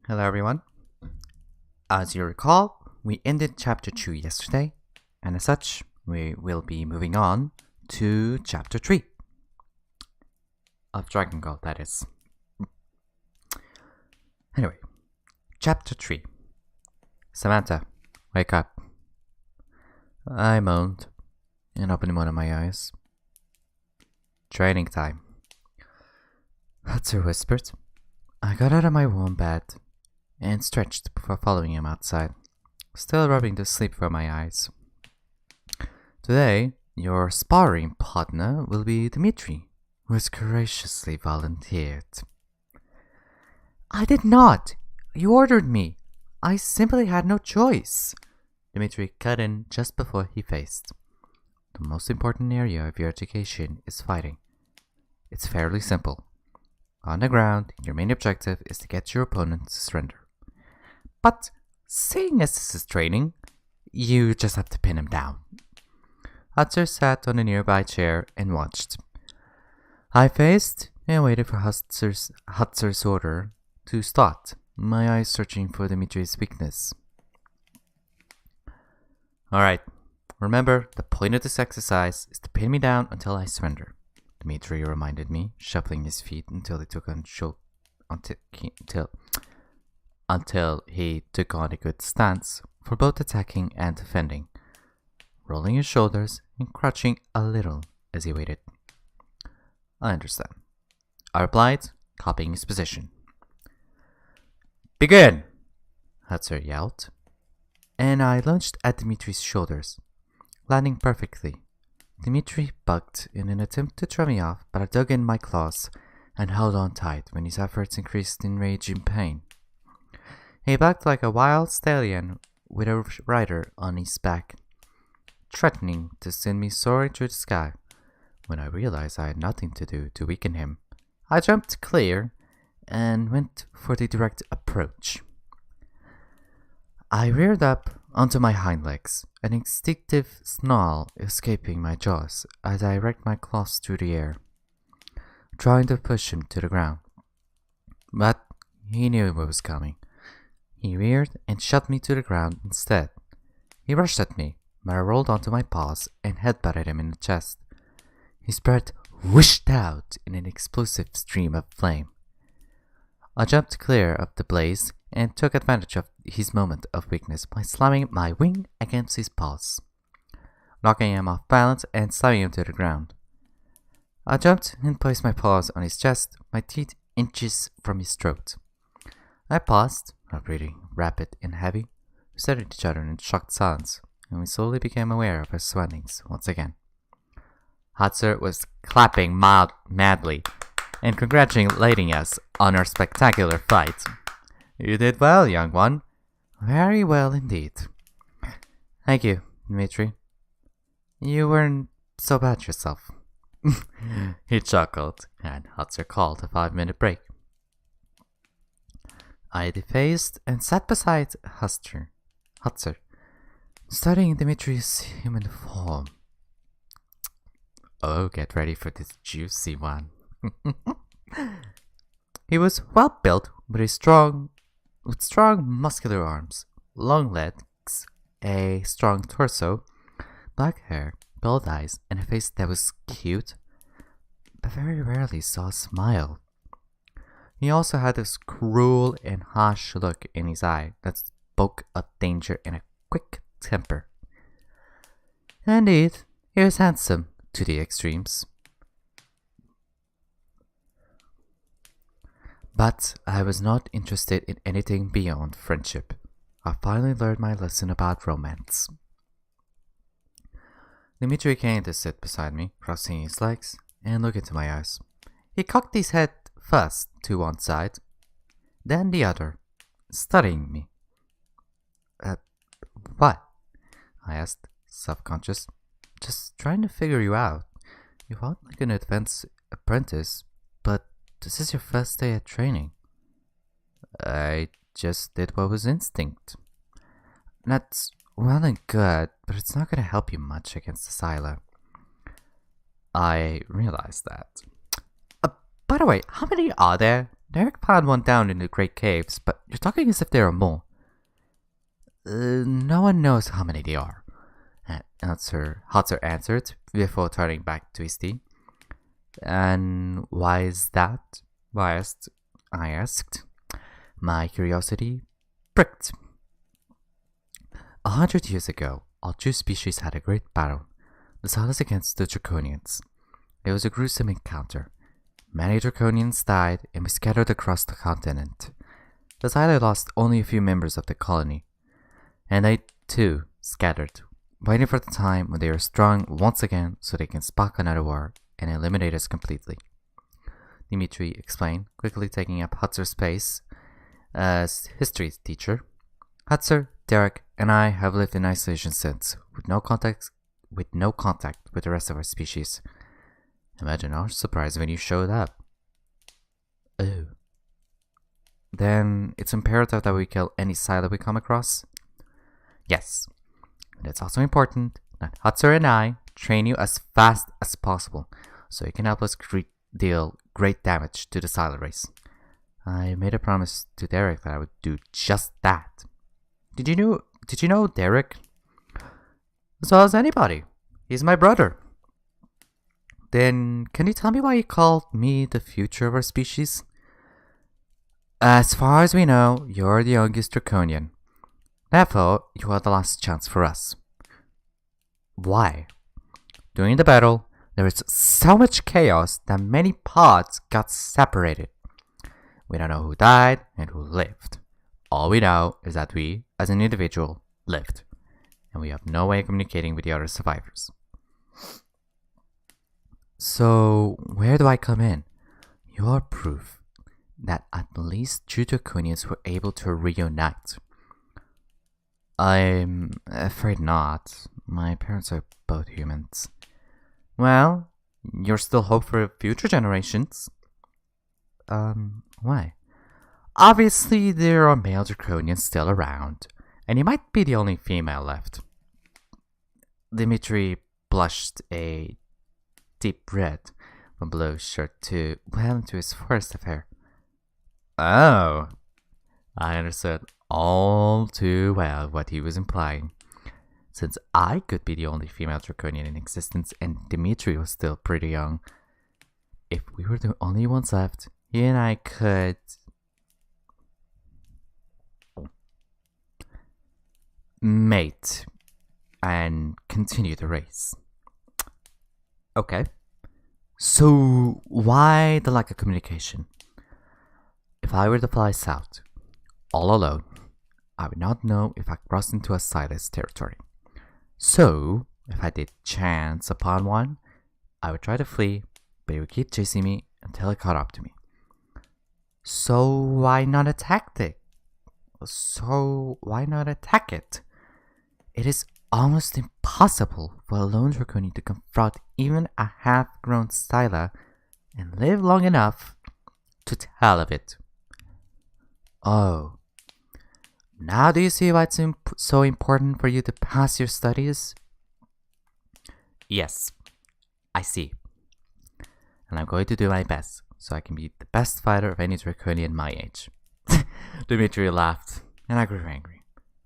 Hello, everyone. As you recall, we ended Chapter 2 yesterday, and as such, we will be moving on to Chapter 3 of Dragon Ball, that is. Anyway, Chapter 3. Samantha, wake up. I moaned and opened one of my eyes. Training time. Hatsu whispered. I got out of my warm bed and stretched before following him outside, still rubbing the sleep from my eyes. Today, your sparring partner will be Dmitri, who has graciously volunteered. I did not! You ordered me! I simply had no choice! Dmitri cut in just before he faced. The most important area of your education is fighting. It's fairly simple. On the ground, your main objective is to get your opponent to surrender. But, seeing as this is training, you just have to pin him down. Hatzer sat on a nearby chair and watched. I faced and waited for Hatzer's order to start, my eyes searching for Dimitri's weakness. Alright, remember, the point of this exercise is to pin me down until I surrender, Dimitri reminded me, shuffling his feet until he took on a good stance for both attacking and defending, rolling his shoulders and crouching a little as he waited. I understand. I replied, copying his position. Begin! Hatzer yelled, and I lunged at Dimitri's shoulders, landing perfectly. Dmitri bucked in an attempt to throw me off, but I dug in my claws and held on tight when his efforts increased in rage and pain. He bucked like a wild stallion with a rider on his back, threatening to send me soaring through the sky. When I realized I had nothing to do to weaken him, I jumped clear and went for the direct approach. I reared up onto my hind legs, an instinctive snarl escaping my jaws as I raked my claws through the air, trying to push him to the ground. But he knew what was coming. He reared and shoved me to the ground instead. He rushed at me, but I rolled onto my paws and headbutted him in the chest. His breath whooshed out in an explosive stream of flame. I jumped clear of the blaze and took advantage of his moment of weakness by slamming my wing against his paws, knocking him off balance and slamming him to the ground. I jumped and placed my paws on his chest, my teeth inches from his throat. I paused, our breathing rapid and heavy. We stared at each other in shocked silence, and we slowly became aware of our surroundings once again. Hatzer was clapping madly and congratulating us on our spectacular fight. You did well, young one. Very well indeed. Thank you, Dmitri. You weren't so bad yourself. He chuckled, and Hatzer called a 5-minute break. I defaced and sat beside Hatzer, studying Dimitri's human form. Oh, get ready for this juicy one. He was well built with strong muscular arms, long legs, a strong torso, black hair, gold eyes, and a face that was cute, but very rarely saw a smile. He also had this cruel and harsh look in his eye that spoke of danger and a quick temper. Indeed, he was handsome to the extremes. But I was not interested in anything beyond friendship. I finally learned my lesson about romance. Dmitri came to sit beside me, crossing his legs, and look into my eyes. He cocked his head first to one side, then the other, studying me. What? I asked, self-conscious. Just trying to figure you out. You fought like an advanced apprentice, but this is your first day at training. I just did what was instinct. That's well and good, but it's not going to help you much against the Sila. I realized that. By the way, how many are there? Derek found one down in the Great Caves, but you're talking as if they're a mole. No one knows how many they are, Hotzer answered before turning back to his tea. And why is that? I asked. My curiosity pricked. 100 years ago, all two species had a great battle, the Silas against the Draconians. It was a gruesome encounter. Many Draconians died and we scattered across the continent. The Silas lost only a few members of the colony, and they too scattered, waiting for the time when they are strong once again so they can spark another war and eliminate us completely. Dimitri explained, quickly taking up Hutzer's space as history teacher. Hutzer, Derek, and I have lived in isolation since, with no contact with the rest of our species. Imagine our surprise when you showed up. Oh. Then it's imperative that we kill any Sila we come across? Yes. And it's also important that Hutzer and I train you as fast as possible, so you can help us deal great damage to the Sila race. I made a promise to Derek that I would do just that. Did you know Derek? As well as anybody. He's my brother. Then, can you tell me why you called me the future of our species? As far as we know, you're the youngest Draconian. Therefore, you are the last chance for us. Why? During the battle, there was so much chaos that many pods got separated. We don't know who died and who lived. All we know is that we, as an individual, lived, and we have no way of communicating with the other survivors. So, where do I come in? You're proof that at least two Draconians were able to reunite. I'm afraid not. My parents are both humans. Well, you're still hope for future generations. Why? Obviously, there are male Draconians still around, and you might be the only female left. Dimitri blushed a deep red from below his shirt to well into his forest of hair. Oh, I understood all too well what he was implying. Since I could be the only female Draconian in existence and Dimitri was still pretty young, if we were the only ones left, he and I could mate and continue the race. Okay. So, why the lack of communication? If I were to fly south, all alone, I would not know if I crossed into a Silas territory. So, if I did chance upon one, I would try to flee, but he would keep chasing me until it caught up to me. So, why not attack it? It is almost impossible for a lone Draconian to confront even a half-grown Sila and live long enough to tell of it. Oh, now do you see why it's so important for you to pass your studies? Yes, I see. And I'm going to do my best so I can be the best fighter of any Draconian my age. Dimitri laughed, and I grew angry.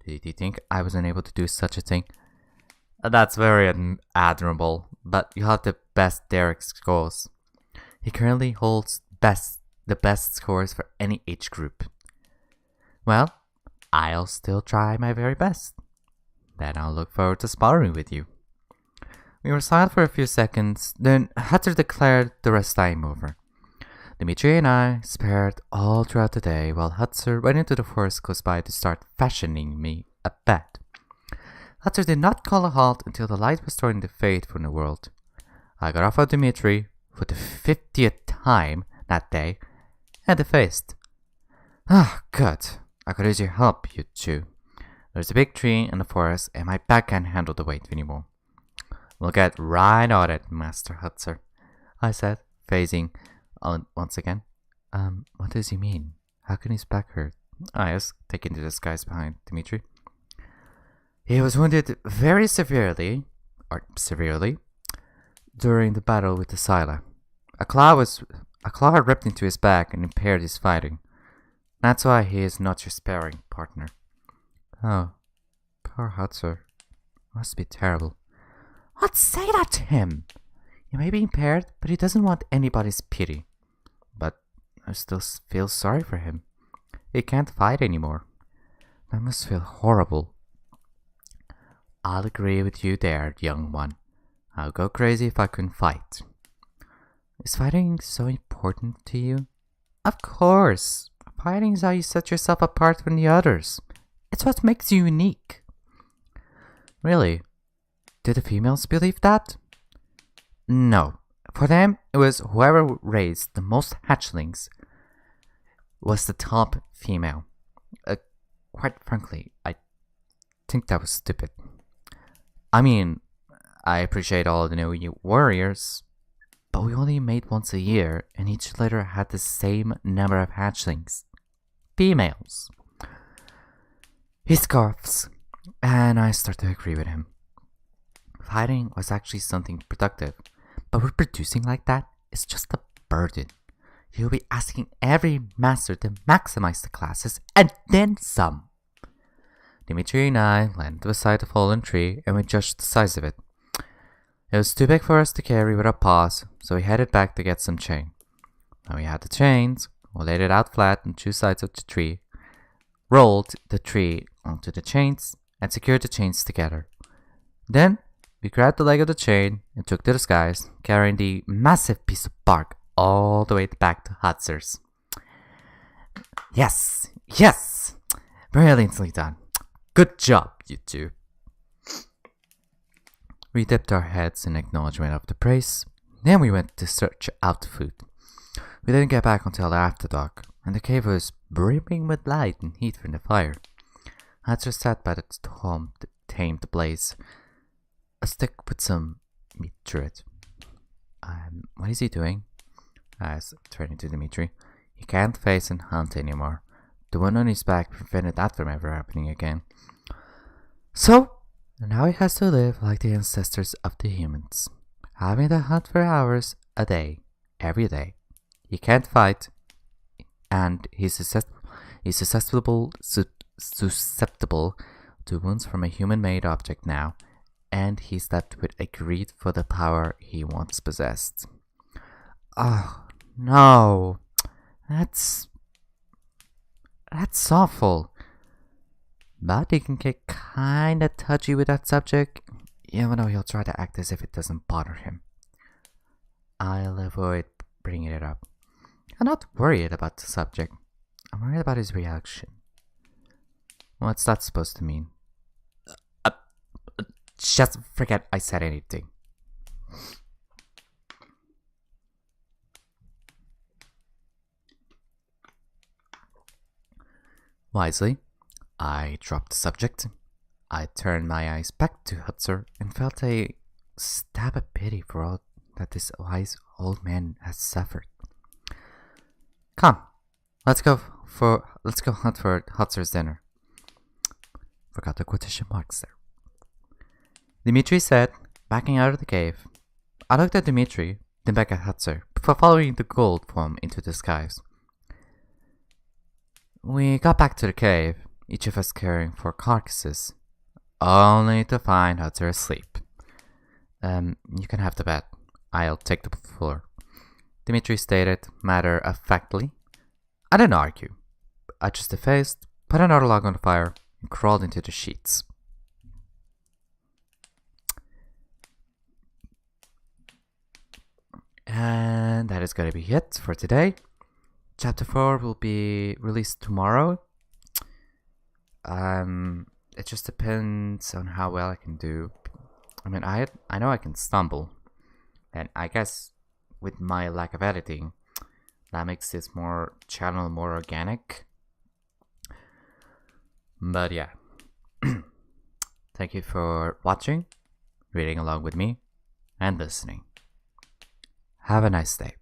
Did you think I was unable to do such a thing? That's very admirable, but you have the best Derek scores. He currently holds the best scores for any age group. Well, I'll still try my very best. Then I'll look forward to sparring with you. We were silent for a few seconds, then Hutzer declared the rest time over. Dimitri and I spared all throughout the day while Hutzer went into the forest close by to start fashioning me a bed. Hutzer did not call a halt until the light was starting to fade from the world. I got off of Dimitri for the 50th time that day and the feast. Good. I could use your help, you two. There's a big tree in the forest and my back can't handle the weight anymore. We'll get right on it, Master Hutzer, I said, phasing on once again. What does he mean? How can his back hurt? I asked, taking the disguise behind Dimitri. He was wounded very severely during the battle with the Sila. A claw was A claw ripped into his back and impaired his fighting. That's why he is not your sparring partner. Oh, poor Hutzer. Must be terrible. What? Say that to him! He may be impaired, but he doesn't want anybody's pity. But I still feel sorry for him. He can't fight anymore. That must feel horrible. I'll agree with you there, young one. I'll go crazy if I couldn't fight. Is fighting so important to you? Of course. Fighting is how you set yourself apart from the others. It's what makes you unique. Really? Did the females believe that? No. For them, it was whoever raised the most hatchlings was the top female. Quite frankly, I think that was stupid. I mean, I appreciate all the new warriors, but we only mate once a year, and each litter had the same number of hatchlings. Females. He scoffs, and I start to agree with him. Fighting was actually something productive, but reproducing like that is just a burden. You'll be asking every master to maximize the classes, and then some. Dimitri and I landed beside the fallen tree, and we judged the size of it. It was too big for us to carry with our paws, so we headed back to get some chain. When we had the chains, we laid it out flat on two sides of the tree, rolled the tree onto the chains, and secured the chains together. Then, we grabbed the leg of the chain and took to the skies, carrying the massive piece of bark all the way back to Hutzer's. Yes! Yes! Brilliantly done. Good job, you two. We dipped our heads in acknowledgement of the praise. Then we went to search out food. We didn't get back until after dark, and the cave was brimming with light and heat from the fire. Hutzer sat by the home to tame the blaze. A stick with some meat through it. What is he doing? I asked, turning to Dimitri. He can't face and hunt anymore. The one on his back prevented that from ever happening again. So, now he has to live like the ancestors of the humans, having to hunt for hours a day, every day. He can't fight, and he's susceptible to wounds from a human-made object now, and he's left with a greed for the power he once possessed. Oh, no. That's awful. But he can get kinda touchy with that subject, even though he'll try to act as if it doesn't bother him. I'll avoid bringing it up. I'm not worried about the subject. I'm worried about his reaction. What's that supposed to mean? Just forget I said anything. Wisely, I dropped the subject. I turned my eyes back to Hutzer and felt a stab of pity for all that this wise old man has suffered. Come, let's go hunt for Hutzer's dinner. Forgot the quotation marks there. Dimitri said, backing out of the cave. I looked at Dimitri, then back at Hutzer, before following the gold form into the skies. We got back to the cave, each of us carrying 4 carcasses, only to find Hutzer asleep. You can have the bed. I'll take the floor. Dimitri stated matter-of-factly. I didn't argue. I just defaced, put another log on the fire, and crawled into the sheets. And that is going to be it for today. Chapter 4 will be released tomorrow. It just depends on how well I can do. I mean, I know I can stumble, and I guess with my lack of editing, that makes this channel more organic. But yeah, thank you for watching, reading along with me, and listening. Have a nice day.